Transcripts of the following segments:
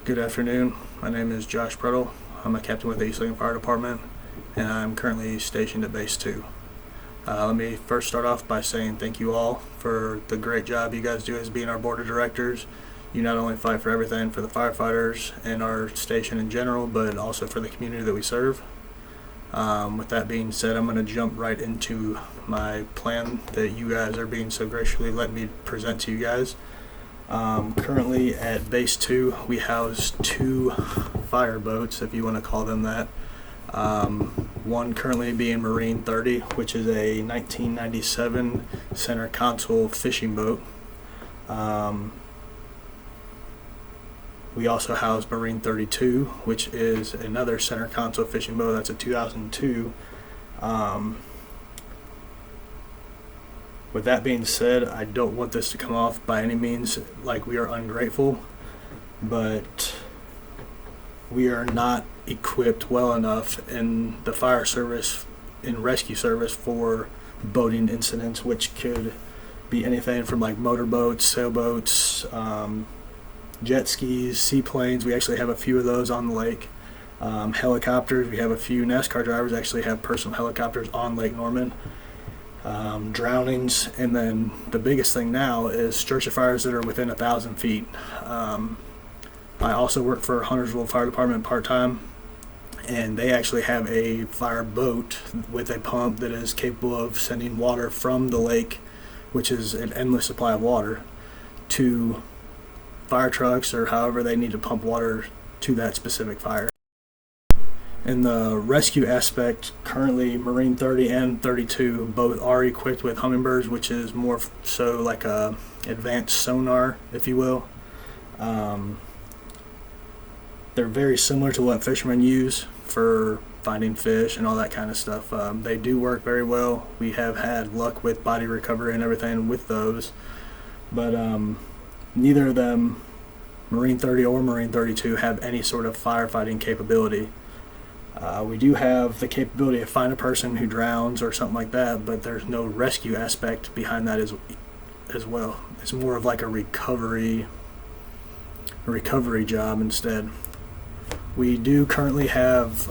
Good afternoon. My name is Josh Brettel. I'm a captain with the East Lincoln Fire Department, and I'm currently stationed at Base 2. Let me first start off by saying thank you all for the great job you guys do as being our board of directors. You not only fight for everything for the firefighters and our station in general, but also for the community that we serve. With that being said, I'm going to jump right into my plan that you guys are being so graciously letting me present to you guys. Currently at Base 2, we house 2 fire boats, if you want to call them that. One currently being Marine 30, which is a 1997 center console fishing boat. We also house Marine 32, which is another center console fishing boat. That's a 2002. With that being said, I don't want this to come off by any means like we are ungrateful, but we are not equipped well enough in the fire service, in rescue service, for boating incidents, which could be anything from like motorboats, sailboats, jet skis, seaplanes. We actually have a few of those on the lake. Helicopters, we have a few. NASCAR drivers actually have personal helicopters on Lake Norman. Drownings, and then the biggest thing now is structure fires that are within 1,000 feet. I also work for Huntersville Fire Department part-time, and they actually have a fire boat with a pump that is capable of sending water from the lake, which is an endless supply of water, to fire trucks or however they need to pump water to that specific fire. In the rescue aspect, currently Marine 30 and 32 both are equipped with Hummingbirds, which is more so like a advanced sonar, if you will. They're very similar to what fishermen use for finding fish and all that kind of stuff. They do work very well. We have had luck with body recovery and everything with those, but neither of them, Marine 30 or Marine 32, have any sort of firefighting capability. We do have the capability to find a person who drowns or something like that, but there's no rescue aspect behind that as well. It's more of like a recovery job instead. We do currently have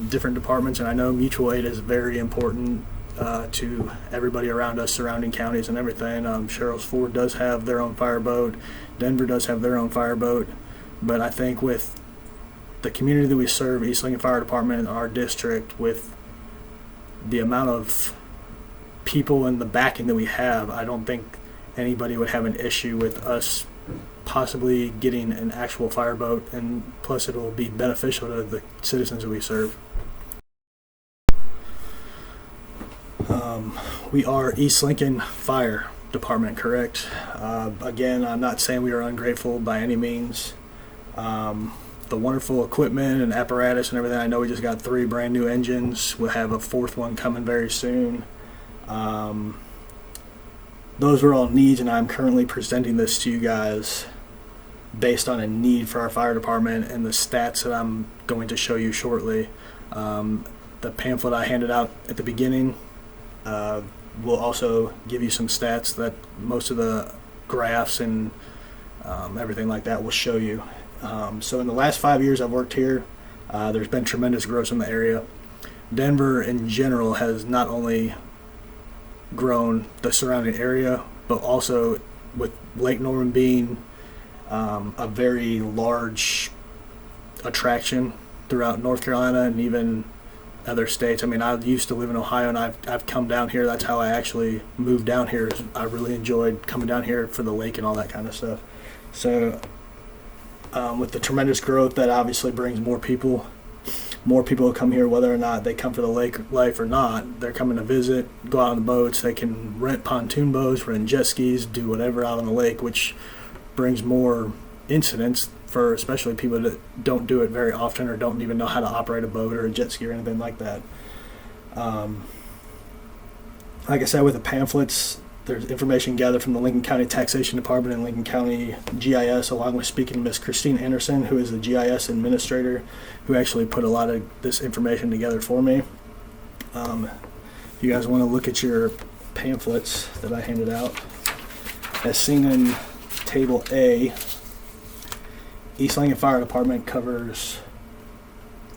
different departments, and I know mutual aid is very important to everybody around us, surrounding counties and everything. Sherrills Ford does have their own fireboat. Denver does have their own fireboat, but I think with the community that we serve, East Lincoln Fire Department, our district, with the amount of people and the backing that we have, I don't think anybody would have an issue with us possibly getting an actual fireboat, and plus it will be beneficial to the citizens that we serve. We are East Lincoln Fire Department, correct? Again, I'm not saying we are ungrateful by any means. The wonderful equipment and apparatus and everything. I know we just got 3 brand new engines. We'll have a 4th one coming very soon. Those are all needs, and I'm currently presenting this to you guys based on a need for our fire department and the stats that I'm going to show you shortly. The pamphlet I handed out at the beginning will also give you some stats that most of the graphs and everything like that will show you. So in the last 5 years I've worked here, there's been tremendous growth in the area. Denver in general has not only grown the surrounding area, but also with Lake Norman being a very large attraction throughout North Carolina and even other states. I mean, I used to live in Ohio, and I've come down here. That's how I actually moved down here. I really enjoyed coming down here for the lake and all that kind of stuff. So with the tremendous growth, that obviously brings more people. More people will come here, whether or not they come for the lake life or not. They're coming to visit, go out on the boats. They can rent pontoon boats, rent jet skis, do whatever out on the lake, which brings more incidents for especially people that don't do it very often or don't even know how to operate a boat or a jet ski or anything like that. Like I said, with the pamphlets, there's information gathered from the Lincoln County Taxation Department and Lincoln County GIS, along with speaking to Miss Christine Anderson, who is the GIS administrator, who actually put a lot of this information together for me. If you guys want to look at your pamphlets that I handed out, as seen in Table A, East Lincoln Fire Department covers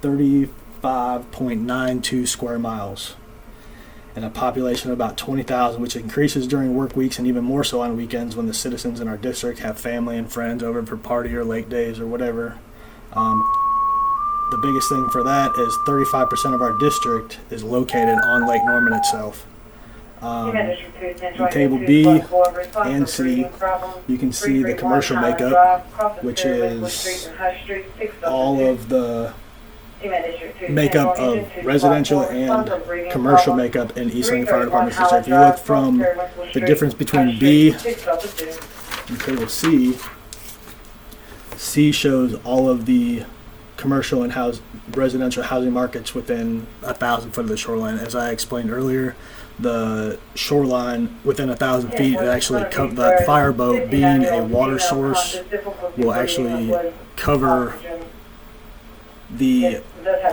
35.92 square miles and a population of about 20,000, which increases during work weeks and even more so on weekends when the citizens in our district have family and friends over for party or late days or whatever. The biggest thing for that is 35% of our district is located on Lake Norman itself. In Table B and C, you can see the commercial makeup, which is all of the makeup of residential and commercial makeup in East Lincoln Fire Department. So if you look from the difference between B and Table C, C shows all of the commercial and residential housing markets within 1,000 foot of the shoreline. As I explained earlier, the shoreline within 1,000 feet, it actually the fireboat being a water source will actually cover the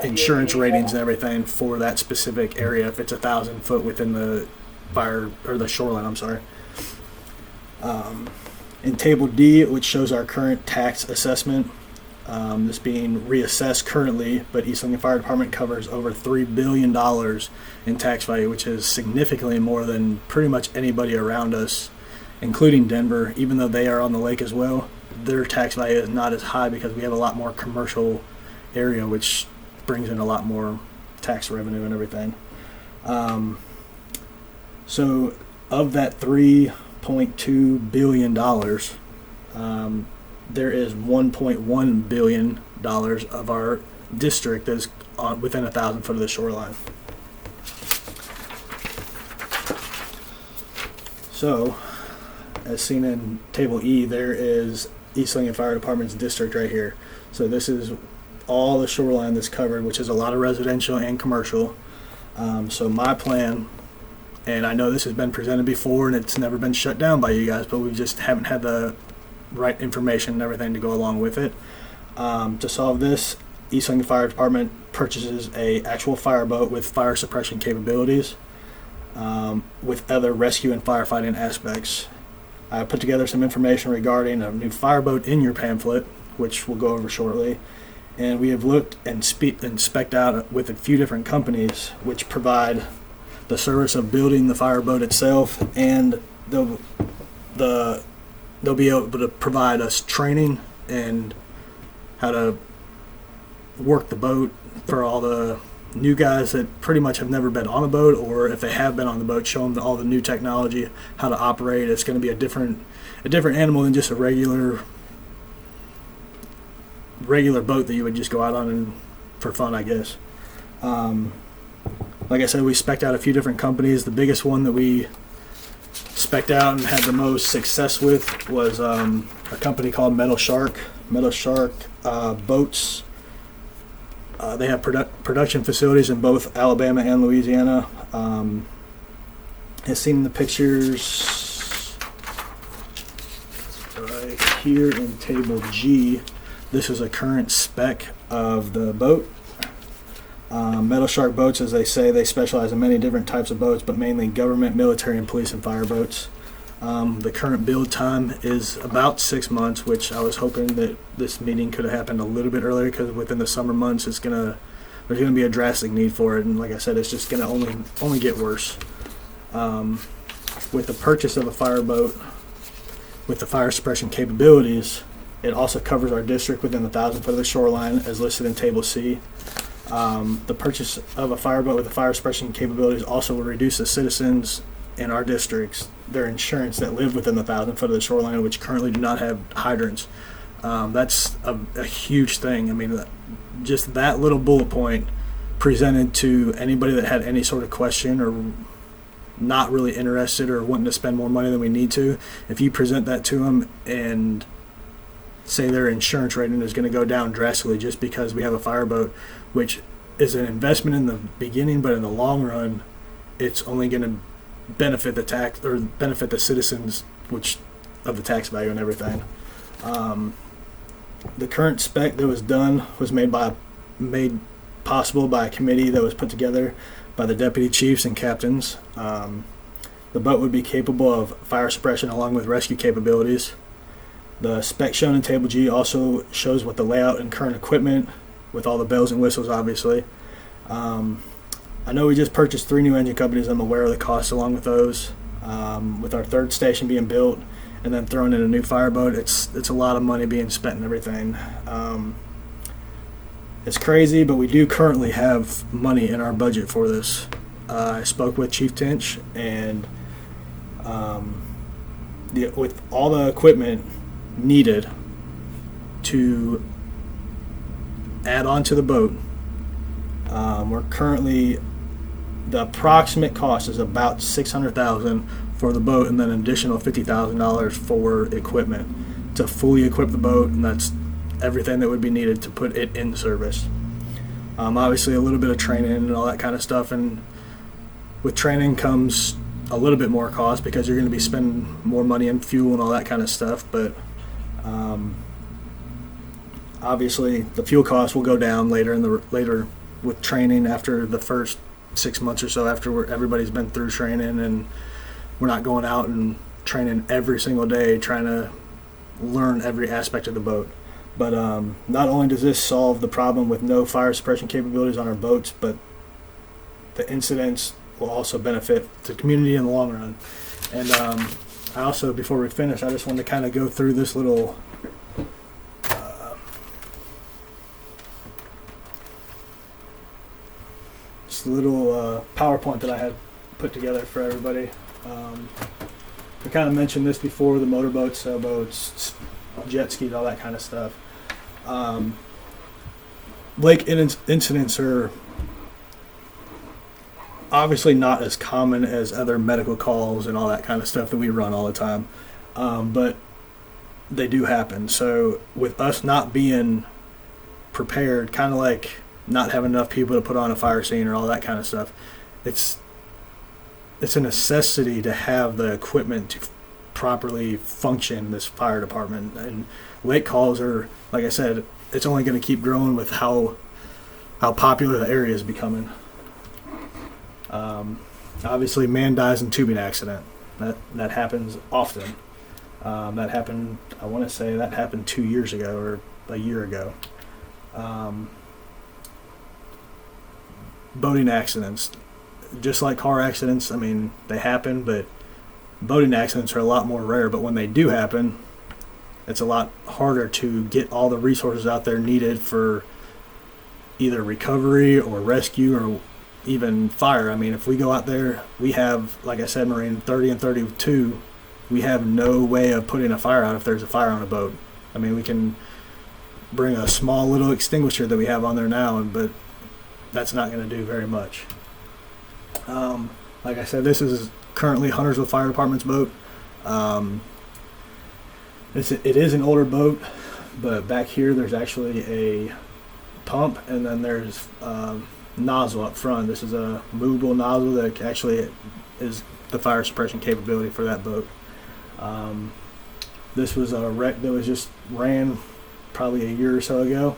insurance ratings and everything for that specific area if it's 1,000 foot within the fire or the shoreline. I'm sorry. In Table D, which shows our current tax assessment, this being reassessed currently, but East Lincoln Fire Department covers over $3 billion in tax value, which is significantly more than pretty much anybody around us, including Denver. Even though they are on the lake as well, their tax value is not as high because we have a lot more commercial area, which brings in a lot more tax revenue and everything. So of that $3.2 billion, there is $1.1 billion of our district that is within 1,000 foot of the shoreline. So, as seen in Table E, there is East Lincoln Fire Department's district right here. So this is all the shoreline that's covered, which is a lot of residential and commercial. So my plan, and I know this has been presented before and it's never been shut down by you guys, but we just haven't had the right information and everything to go along with it. To solve this, East Lincoln Fire Department purchases a actual fireboat with fire suppression capabilities, with other rescue and firefighting aspects. I put together some information regarding a new fireboat in your pamphlet, which we'll go over shortly. And we have looked and spec'd out with a few different companies which provide the service of building the fireboat itself, and they'll be able to provide us training and how to work the boat for all the new guys that pretty much have never been on a boat, or if they have been on the boat, show them all the new technology, how to operate. It's going to be a different animal than just a regular boat that you would just go out on and for fun, I guess. Like I said, we spec'd out a few different companies. The biggest one that we spec'd out and had the most success with was a company called Metal Shark boats. They have production facilities in both Alabama and Louisiana. As seen in the pictures right here in Table G, this is a current spec of the boat. Metal Shark boats, as they say, they specialize in many different types of boats, but mainly government, military, and police and fire boats. The current build time is about 6 months, which I was hoping that this meeting could have happened a little bit earlier, because within the summer months there's gonna be a drastic need for it, and like I said, it's just gonna only get worse. With the purchase of a fireboat with the fire suppression capabilities, it also covers our district within 1,000 foot of the shoreline, as listed in Table C. The purchase of a fireboat with the fire suppression capabilities also will reduce the citizens in our districts, their insurance, that live within 1,000 foot of the shoreline, which currently do not have hydrants. That's a huge thing. I mean, just that little bullet point presented to anybody that had any sort of question or not really interested or wanting to spend more money than we need to. If you present that to them and say their insurance rating is going to go down drastically just because we have a fireboat, which is an investment in the beginning, but in the long run, it's only going to benefit the tax or benefit the citizens, which of the tax value and everything. The current spec that was done was made possible by a committee that was put together by the deputy chiefs and captains. The boat would be capable of fire suppression along with rescue capabilities. The spec shown in Table G also shows what the layout and current equipment, with all the bells and whistles, obviously. I know we just purchased 3 new engine companies. I'm aware of the costs along with those. With our third station being built and then throwing in a new fireboat, it's a lot of money being spent and everything. It's crazy, but we do currently have money in our budget for this. I spoke with Chief Tinch, and with all the equipment needed to add on to the boat, we're currently, the approximate cost is about $600,000 for the boat, and then an additional $50,000 for equipment to fully equip the boat, and that's everything that would be needed to put it in service. Obviously a little bit of training and all that kind of stuff, and with training comes a little bit more cost because you're going to be spending more money in fuel and all that kind of stuff, but obviously the fuel costs will go down later with training after the first 6 months or so, after everybody's been through training and we're not going out and training every single day trying to learn every aspect of the boat. But not only does this solve the problem with no fire suppression capabilities on our boats, but the incidents will also benefit the community in the long run. And I also, before we finish, I just wanted to kind of go through this little PowerPoint that I had put together for everybody. We kind of mentioned this before: the motorboats, sailboats, jet skis, all that kind of stuff. Lake incidents are obviously not as common as other medical calls and all that kind of stuff that we run all the time, but they do happen. So with us not being prepared, kind of like not having enough people to put on a fire scene or all that kind of stuff, it's a necessity to have the equipment to properly function in this fire department. And lake calls are, like I said, it's only going to keep growing with how popular the area is becoming. Obviously, man dies in tubing accident. That happens often. That happened, I want to say that happened 2 years ago or a year ago. Boating accidents, just like car accidents, I mean, they happen, but boating accidents are a lot more rare. But when they do happen, it's a lot harder to get all the resources out there needed for either recovery or rescue or even fire. I mean, if we go out there, we have, like I said, Marine 30 and 32, we have no way of putting a fire out if there's a fire on a boat. I mean, we can bring a small little extinguisher that we have on there now, but that's not going to do very much. Like I said, this is currently Huntersville Fire Department's boat. It is an older boat, but back here there's actually a pump, and then there's nozzle up front. This is a movable nozzle that actually is the fire suppression capability for that boat. This was a wreck that was just ran probably a year or so ago.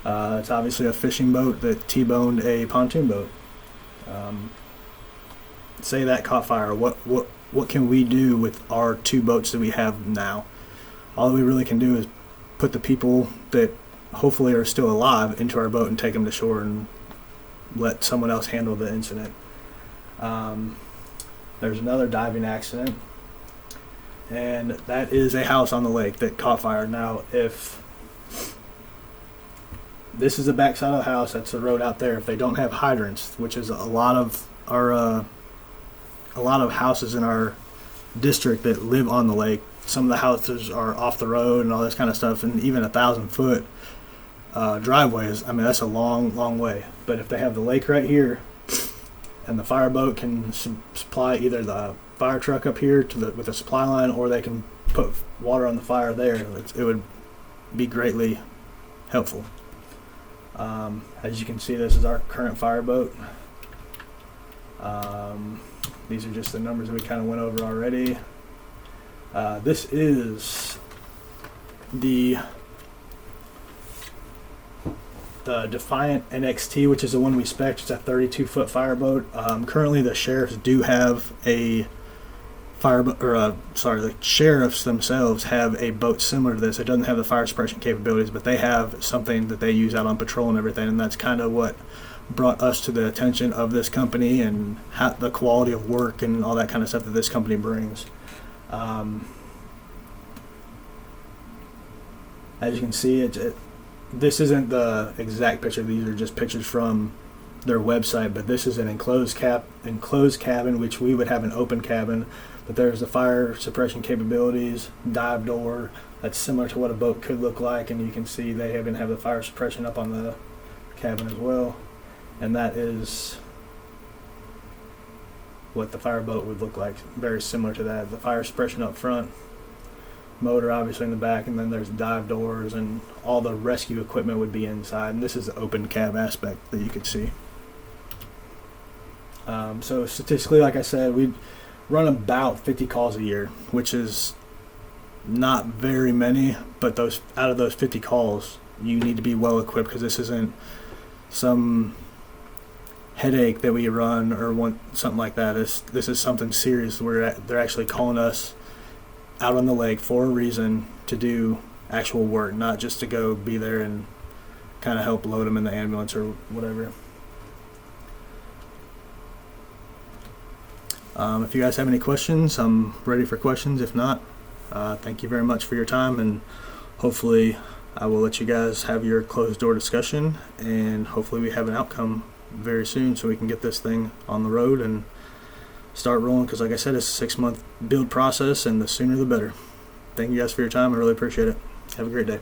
It's obviously a fishing boat that T-boned a pontoon boat. Say that caught fire. What can we do with our 2 boats that we have now? All we really can do is put the people that hopefully are still alive into our boat and take them to shore and let someone else handle the incident. There's another diving accident, and that is a house on the lake that caught fire. Now, if this is the backside of the house, that's the road out there. If they don't have hydrants, which is a lot of houses in our district that live on the lake, some of the houses are off the road and all this kind of stuff, and even 1,000-foot driveways. I mean, that's a long way. But if they have the lake right here, and the fireboat can supply either the fire truck up here with a supply line, or they can put water on the fire there, it would be greatly helpful. As you can see, this is our current fireboat. These are just the numbers that we kind of went over already. This is the Defiant NXT, which is the one we spec'd. It's a 32-foot fireboat. Currently, the sheriffs do have a the sheriffs themselves have a boat similar to this. It doesn't have the fire suppression capabilities, but they have something that they use out on patrol and everything, and that's kind of what brought us to the attention of this company and the quality of work and all that kind of stuff that this company brings. As you can see, this isn't the exact picture. These are just pictures from their website, but this is an enclosed cabin, which we would have an open cabin. But there's the fire suppression capabilities, dive door. That's similar to what a boat could look like, and you can see they even have the fire suppression up on the cabin as well. And that is what the fireboat would look like, very similar to that. The fire suppression up front, motor obviously in the back, and then there's dive doors, and all the rescue equipment would be inside. And this is the open cab aspect that you could see. So statistically, like I said, we run about 50 calls a year, which is not very many, but out of those 50 calls, you need to be well equipped, because this isn't some headache that we run or want something like that. This is something serious where they're actually calling us out on the lake for a reason, to do actual work, not just to go be there and kind of help load them in the ambulance or whatever. If you guys have any questions, I'm ready for questions. If not, thank you very much for your time, and hopefully I will let you guys have your closed door discussion, and hopefully we have an outcome very soon so we can get this thing on the road and start rolling, because like I said, it's a 6-month build process, and the sooner the better. Thank you guys for your time. I really appreciate it. Have a great day.